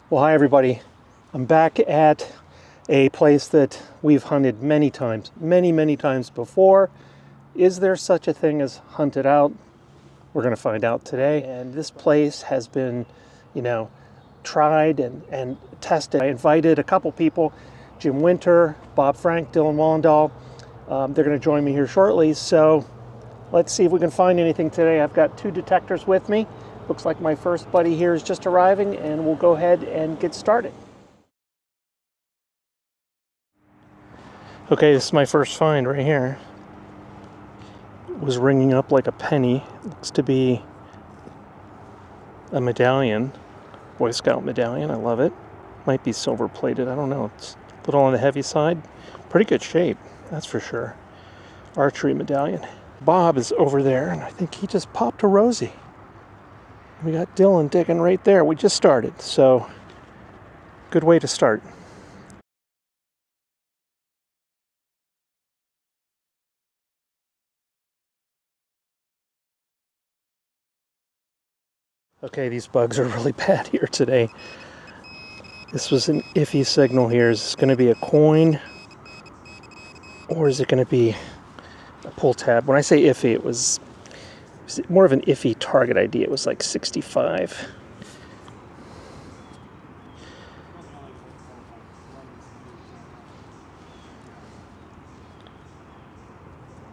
Well, hi everybody. I'm back at a place that we've hunted many times, many times before. Is there such a thing as hunted out? We're going to find out today. And this place has been, tried and tested. I invited a couple people, Jim Winter, Bob Frank, Dylan Wallendahl. They're going to join me here shortly. So let's see if we can find anything today. I've got two detectors with me. Looks like my first buddy here is just arriving, and we'll go ahead and get started. Okay, this is my first find right here. It was ringing up like a penny. Looks to be a medallion, Boy Scout medallion. I love it. Might be silver plated, I don't know. It's a little on the heavy side. Pretty good shape, that's for sure. Archery medallion. Bob is over there, and I think he just popped a Rosie. We got Dylan digging right there. We just started, so good way to start. Okay, these bugs are really bad here today. This was an iffy signal here. Is this going to be a coin, or is it going to be a pull tab? When I say iffy, it was more of an iffy target ID. It was like 65.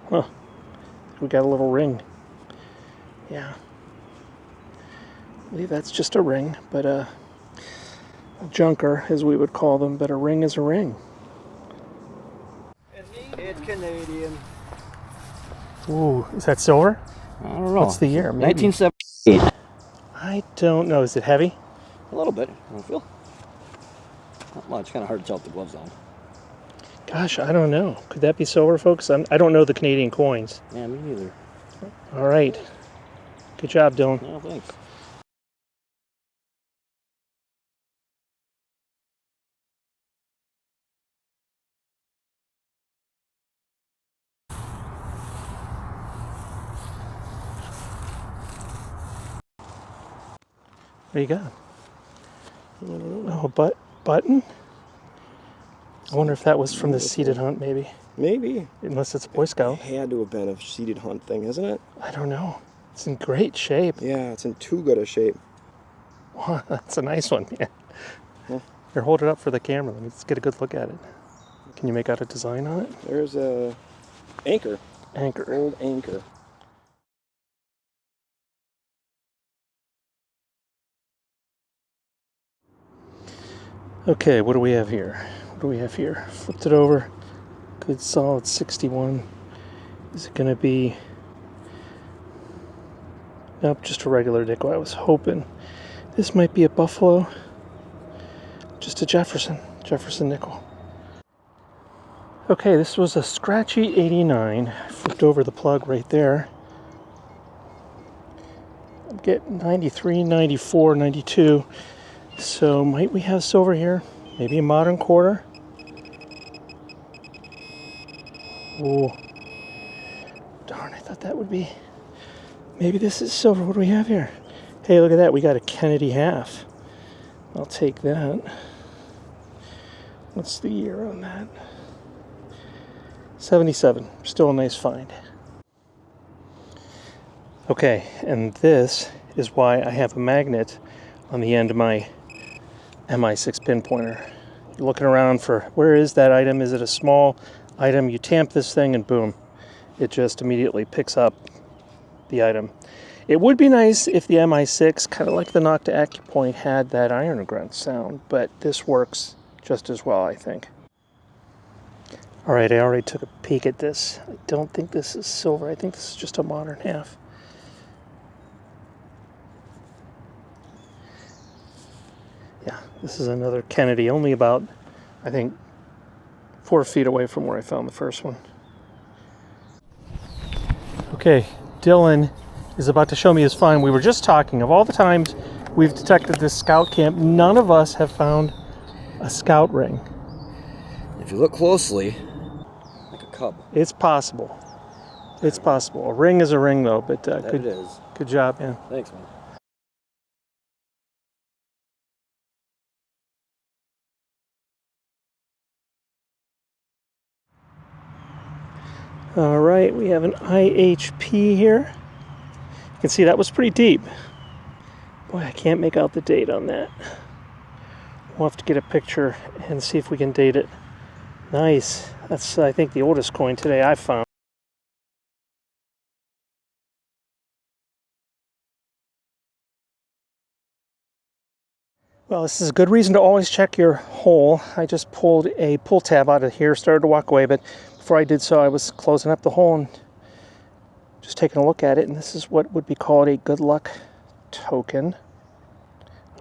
Huh. We got a little ring. Yeah. I believe that's just a ring, but a junker, as we would call them, but a ring is a ring. It's Canadian. Ooh, is that silver? I don't know. What's the year? Maybe. 1978. I don't know. Is it heavy? A little bit. I don't feel. Not much. Kind of hard to tell with the gloves on. Gosh, I don't know. Could that be silver, folks? I don't know the Canadian coins. Yeah, me neither. All right. Good job, Dylan. Yeah, thanks. What do you got? Oh, button? I wonder if that was from the seated hunt, maybe. Maybe. Unless it's a Boy Scout. It had to have been a seated hunt thing, isn't it? I don't know. It's in great shape. Yeah, it's in too good a shape. Wow, that's a nice one. Yeah. Huh? Here, hold it up for the camera. Let's get a good look at it. Can you make out a design on it? There's a anchor. Anchor. Old anchor. Okay, what do we have here? What do we have here? Flipped it over. Good solid 61. Is it going to be... Nope, just a regular nickel. I was hoping this might be a Buffalo. Just a Jefferson nickel. Okay, this was a scratchy 89. Flipped over the plug right there. I'm getting 93, 94, 92. So might we have silver here? Maybe a modern quarter? Oh, darn, I thought that would be... Maybe this is silver. What do we have here? Hey, look at that. We got a Kennedy half. I'll take that. What's the year on that? 77. Still a nice find. Okay, and this is why I have a magnet on the end of my MI-6 Pinpointer. You're looking around for, where is that item? Is it a small item? You tamp this thing and boom, it just immediately picks up the item. It would be nice if the MI-6, kind of like the Nocta AccuPoint, had that iron grunt sound, but this works just as well, I think. All right, I already took a peek at this. I don't think this is silver. I think this is just a modern half. Yeah, this is another Kennedy, only about, I think, 4 feet away from where I found the first one. Okay, Dylan is about to show me his find. We were just talking of all the times we've detected this scout camp. None of us have found a scout ring. If you look closely, like a cub. It's possible. It's possible. A ring is a ring, though. But it is. Good job, man. Thanks, man. All right, we have an IHP here. You can see that was pretty deep. Boy, I can't make out the date on that. We'll have to get a picture and see if we can date it. Nice. That's, I think, the oldest coin today I've found. Well, this is a good reason to always check your hole. I just pulled a pull tab out of here, started to walk away, but before I did so, I was closing up the hole and just taking a look at it, and this is what would be called a good luck token.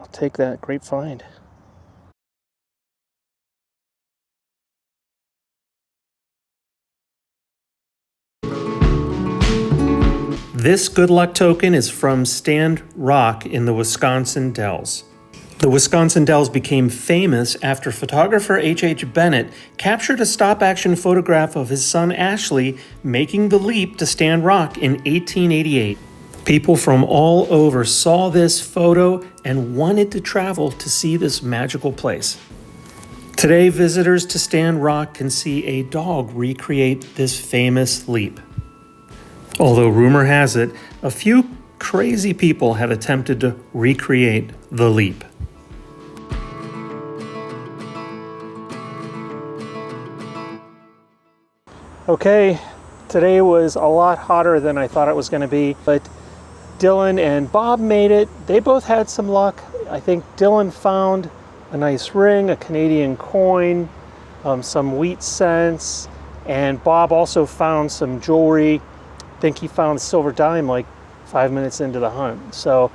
I'll take that. Great find. This good luck token is from Stand Rock in the Wisconsin Dells. The Wisconsin Dells became famous after photographer H.H. Bennett captured a stop-action photograph of his son Ashley making the leap to Stand Rock in 1888. People from all over saw this photo and wanted to travel to see this magical place. Today, visitors to Stand Rock can see a dog recreate this famous leap. Although rumor has it, a few crazy people have attempted to recreate the leap. Okay, today was a lot hotter than I thought it was going to be, but Dylan and Bob made it. They both had some luck. I think Dylan found a nice ring, a Canadian coin, some wheat cents, and Bob also found some jewelry. I think he found a silver dime like 5 minutes into the hunt. So,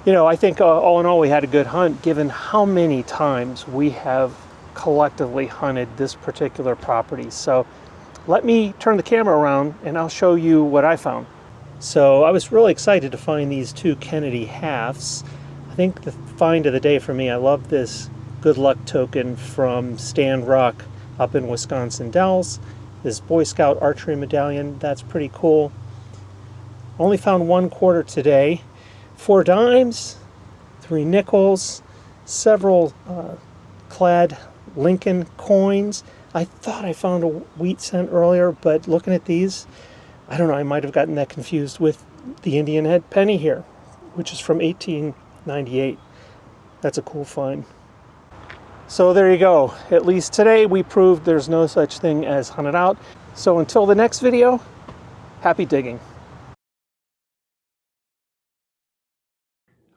you know, I think all in all we had a good hunt given how many times we have collectively hunted this particular property. So let me turn the camera around and I'll show you what I found. So I was really excited to find these two Kennedy halves. I think the find of the day for me, I love this good luck token from Stand Rock up in Wisconsin Dells. This Boy Scout archery medallion, that's pretty cool. Only found 1 quarter today. 4 dimes, 3 nickels, several clad Lincoln coins. I thought I found a wheat cent earlier, but looking at these, I don't know, I might have gotten that confused with the Indian head penny here, which is from 1898. That's a cool find. So there you go. At least today we proved there's no such thing as hunted out. So until the next video, happy digging.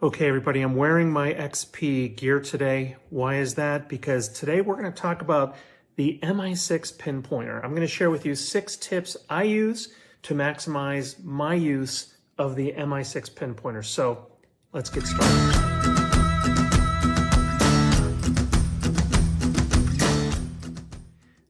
Okay, everybody, I'm wearing my XP gear today. Why is that? Because today we're going to talk about the MI-6 Pinpointer. I'm going to share with you 6 tips I use to maximize my use of the MI-6 Pinpointer. So let's get started.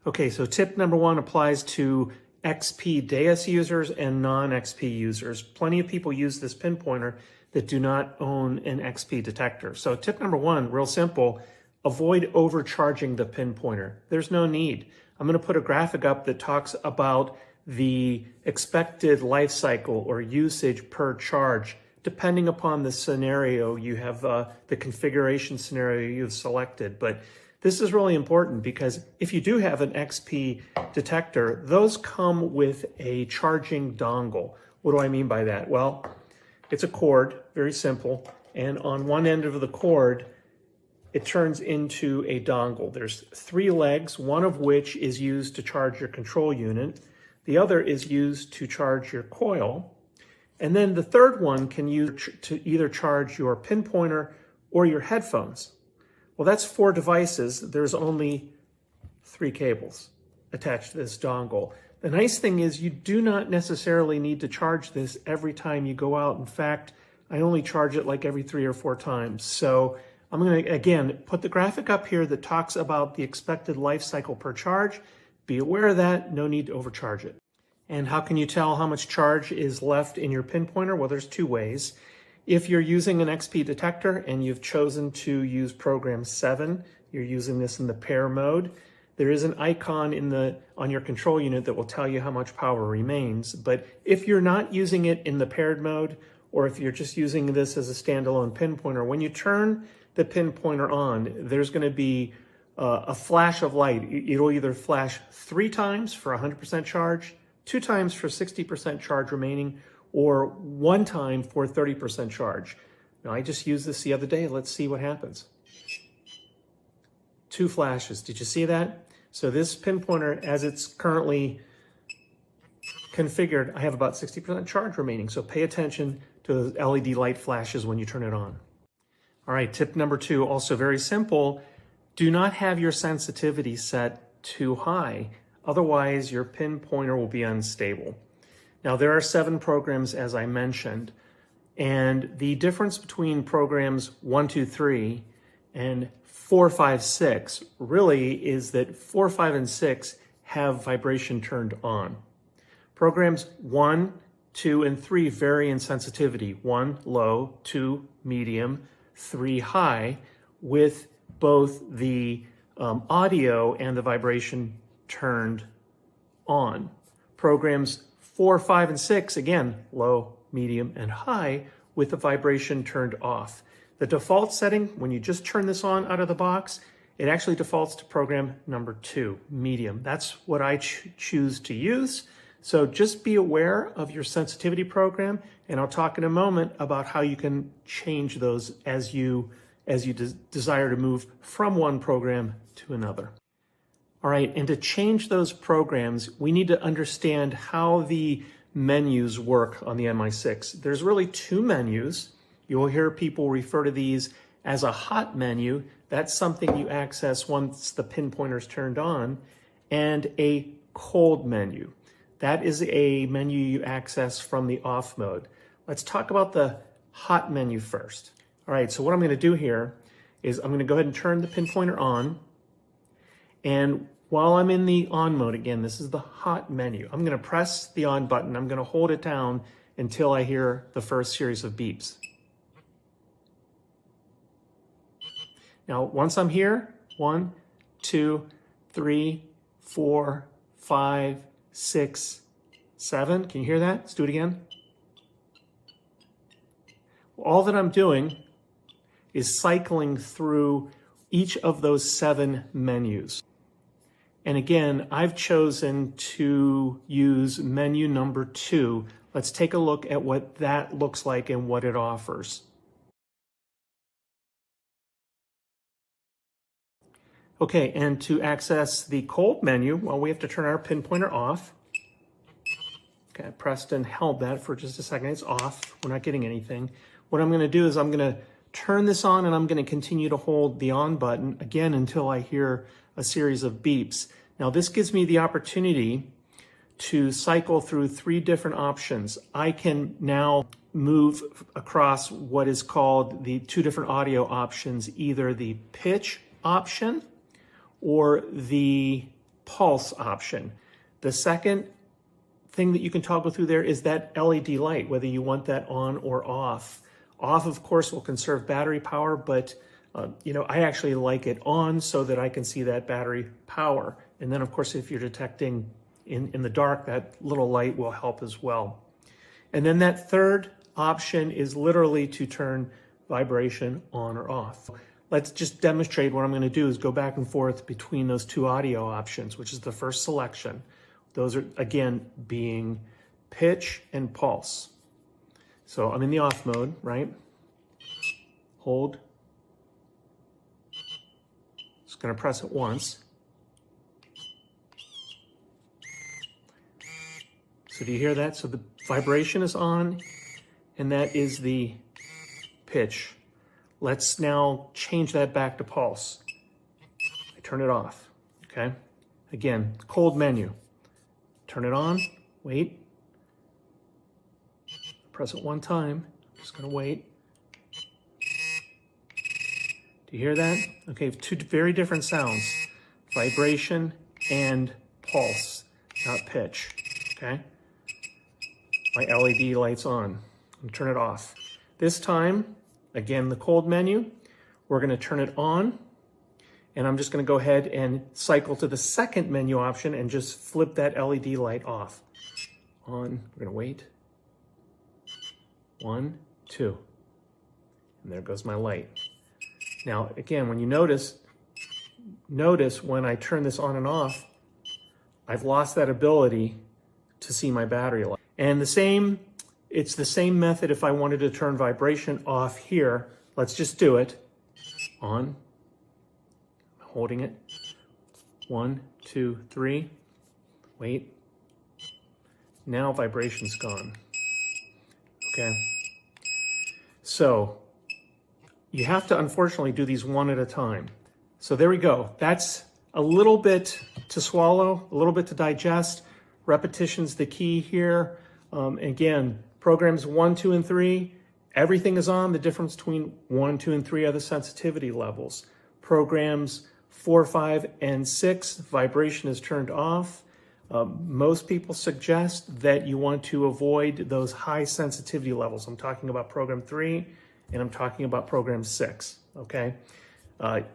Okay, so tip number 1 applies to XP Deus users and non-XP users. Plenty of people use this pinpointer that do not own an XP detector. So tip number 1, real simple, avoid overcharging the pinpointer. There's no need. I'm going to put a graphic up that talks about the expected life cycle or usage per charge, depending upon the scenario you have, the configuration scenario you've selected. But this is really important because if you do have an XP detector, those come with a charging dongle. What do I mean by that? Well, it's a cord, very simple, and on one end of the cord, it turns into a dongle. There's 3 legs, one of which is used to charge your control unit. The other is used to charge your coil. And then the third one can use to either charge your pinpointer or your headphones. Well, that's 4 devices. There's only 3 cables attached to this dongle. The nice thing is you do not necessarily need to charge this every time you go out. In fact, I only charge it like every 3 or 4 times. So I'm going to, again, put the graphic up here that talks about the expected life cycle per charge. Be aware of that. No need to overcharge it. And how can you tell how much charge is left in your pinpointer? Well, there's 2 ways. If you're using an XP detector and you've chosen to use program 7, you're using this in the pair mode, there is an icon on your control unit that will tell you how much power remains. But if you're not using it in the paired mode, or if you're just using this as a standalone pinpointer, when you turn the pinpointer on, there's going to be a flash of light. It'll either flash 3 times for 100% charge, 2 times for 60% charge remaining, or 1 time for 30% charge. Now I just used this the other day. Let's see what happens. 2 flashes. Did you see that? So this pinpointer, as it's currently configured, I have about 60% charge remaining. So pay attention to the LED light flashes when you turn it on. All right, tip number 2, also very simple. Do not have your sensitivity set too high. Otherwise, your pinpointer will be unstable. Now, there are 7 programs, as I mentioned, and the difference between programs 1, 2, 3 and 4, 5, 6 really is that 4, 5, and 6 have vibration turned on. Programs 1, 2, and 3 vary in sensitivity. 1 low, 2 medium, 3 high, with both the audio and the vibration turned on. Programs 4, 5, and 6, again, low, medium, and high, with the vibration turned off. The default setting, when you just turn this on out of the box, it actually defaults to program number 2, medium. That's what I choose to use. So just be aware of your sensitivity program, and I'll talk in a moment about how you can change those as you desire to move from one program to another. All right, and to change those programs, we need to understand how the menus work on the MI6. There's really 2 menus. You'll hear people refer to these as a hot menu. That's something you access once the pinpointer's turned on, and a cold menu. That is a menu you access from the off mode. Let's talk about the hot menu first. All right, so what I'm going to do here is I'm going to go ahead and turn the pinpointer on. And while I'm in the on mode, again, this is the hot menu. I'm going to press the on button. I'm going to hold it down until I hear the first series of beeps. Now, once I'm here, 1, 2, 3, 4, 5, 6, 7. Can you hear that? Let's do it again. All that I'm doing is cycling through each of those 7 menus. And again, I've chosen to use menu number 2. Let's take a look at what that looks like and what it offers. Okay, and to access the cold menu, well, we have to turn our pinpointer off. Okay, I pressed and held that for just a second. It's off. We're not getting anything. What I'm going to do is I'm going to turn this on, and I'm going to continue to hold the on button again until I hear a series of beeps. Now, this gives me the opportunity to cycle through 3 different options. I can now move across what is called the 2 different audio options, either the pitch option or the pulse option. The second thing that you can toggle through there is that LED light, whether you want that on or off. Off, of course, will conserve battery power, but I actually like it on so that I can see that battery power. And then, of course, if you're detecting in the dark, that little light will help as well. And then that third option is literally to turn vibration on or off. Let's just demonstrate. What I'm going to do is go back and forth between those 2 audio options, which is the first selection. Those are, again, being pitch and pulse. So I'm in the off mode, right? Hold. Just going to press it once. So do you hear that? So the vibration is on, and that is the pitch. Let's now change that back to pulse. I turn it off, okay? Again, cold menu. Turn it on, wait. Press it 1 time, just gonna wait. Do you hear that? Okay, 2 very different sounds. Vibration and pulse, not pitch, okay? My LED light's on. I'm gonna turn it off. This time, again, the cold menu, we're gonna turn it on, and I'm just gonna go ahead and cycle to the second menu option and just flip that LED light off. On, we're gonna wait. 1, 2, and there goes my light. Now, again, when you notice when I turn this on and off, I've lost that ability to see my battery life. And it's the same method if I wanted to turn vibration off here. Let's just do it. On, holding it. 1, 2, 3. Wait. Now vibration's gone. Okay. So you have to unfortunately do these one at a time. So there we go. That's a little bit to swallow, a little bit to digest. Repetition's the key here. Again, programs 1, 2, and 3, everything is on. The difference between 1, 2, and 3 are the sensitivity levels. Programs 4, 5, and 6, vibration is turned off. Most people suggest that you want to avoid those high sensitivity levels. I'm talking about program 3 and I'm talking about program 6, okay?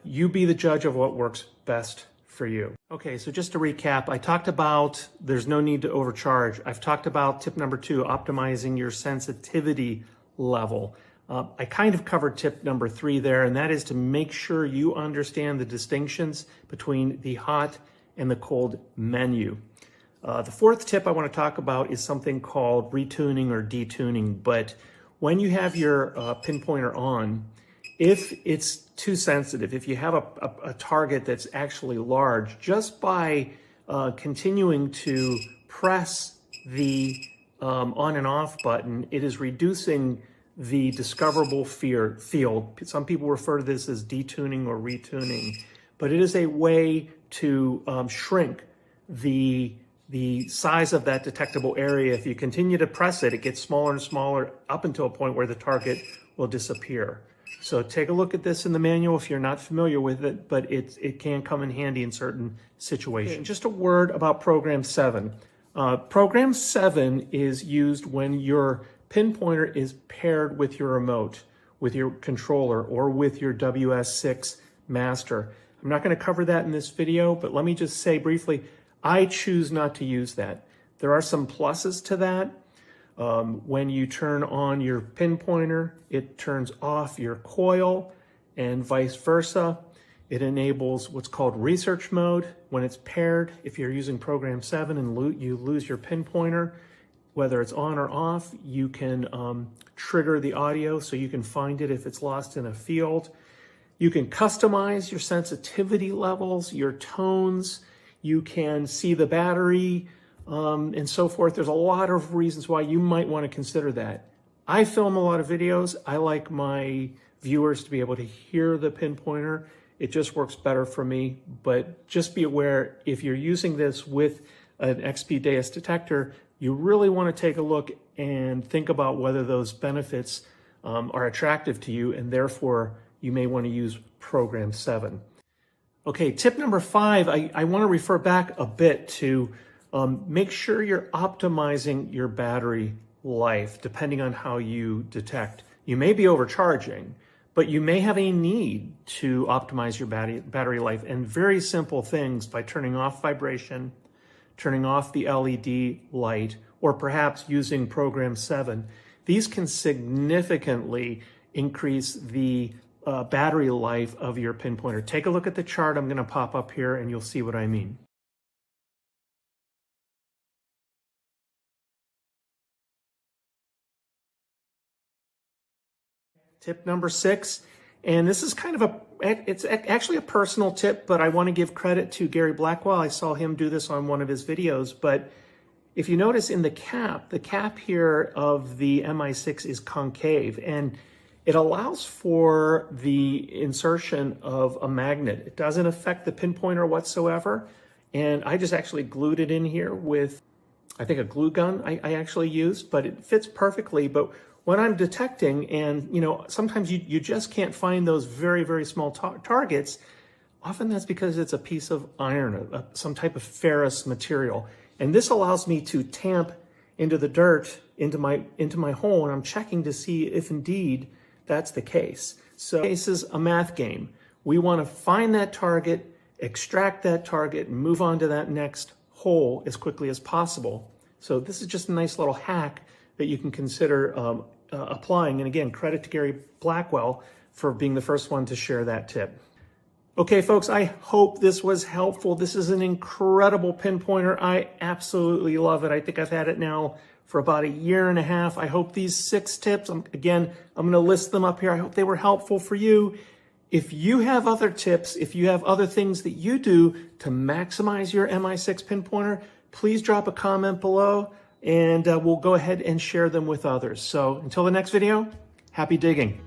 You be the judge of what works best for you. Okay, so just to recap, I talked about there's no need to overcharge. I've talked about tip number 2, optimizing your sensitivity level. I kind of covered tip number 3 there, and that is to make sure you understand the distinctions between the hot and the cold menu. The 4th tip I want to talk about is something called retuning or detuning. But when you have your pinpointer on, if it's too sensitive, if you have a target that's actually large, just by continuing to press the on and off button, it is reducing the discoverable field. Some people refer to this as detuning or retuning, but it is a way to shrink the size of that detectable area. If you continue to press it, it gets smaller and smaller up until a point where the target will disappear. So take a look at this in the manual if you're not familiar with it, but it can come in handy in certain situations. Okay, just a word about program 7. Program 7 is used when your pinpointer is paired with your remote, with your controller, or with your WS6 master. I'm not going to cover that in this video, but let me just say briefly, I choose not to use that. There are some pluses to that. When you turn on your pinpointer, it turns off your coil, and vice versa. It enables what's called research mode when it's paired. If you're using program 7 and you lose your pinpointer, whether it's on or off, you can trigger the audio so you can find it if it's lost in a field. You can customize your sensitivity levels, your tones. You can see the battery, and so forth. There's a lot of reasons why you might want to consider that. I film a lot of videos. I like my viewers to be able to hear the pinpointer. It just works better for me, but just be aware if you're using this with an XP Deus detector, you really want to take a look and think about whether those benefits are attractive to you, and therefore you may want to use program 7. Okay, tip number 5, I want to refer back a bit to make sure you're optimizing your battery life depending on how you detect. You may be overcharging, but you may have a need to optimize your battery life, and very simple things by turning off vibration, turning off the LED light, or perhaps using program 7. These can significantly increase the battery life of your pinpointer. Take a look at the chart I'm going to pop up here and you'll see what I mean. Tip number 6, and this is kind of it's actually a personal tip, but I want to give credit to Gary Blackwell. I saw him do this on one of his videos, but if you notice in the cap here of the MI6 is concave, and it allows for the insertion of a magnet. It doesn't affect the pinpointer whatsoever. And I just actually glued it in here with, I think, a glue gun I actually used, but it fits perfectly. But when I'm detecting, and sometimes you just can't find those very, very small targets, often that's because it's a piece of iron, some type of ferrous material. And this allows me to tamp into the dirt, into my hole, and I'm checking to see if indeed that's the case. So this is a math game. We want to find that target, extract that target, and move on to that next hole as quickly as possible. So this is just a nice little hack that you can consider applying. And again, credit to Gary Blackwell for being the first one to share that tip. Okay, folks, I hope this was helpful. This is an incredible pinpointer. I absolutely love it. I think I've had it now for about 1.5 years. I hope these 6 tips, I'm going to list them up here. I hope they were helpful for you. If you have other tips, if you have other things that you do to maximize your MI6 pinpointer, please drop a comment below and we'll go ahead and share them with others. So until the next video, happy digging.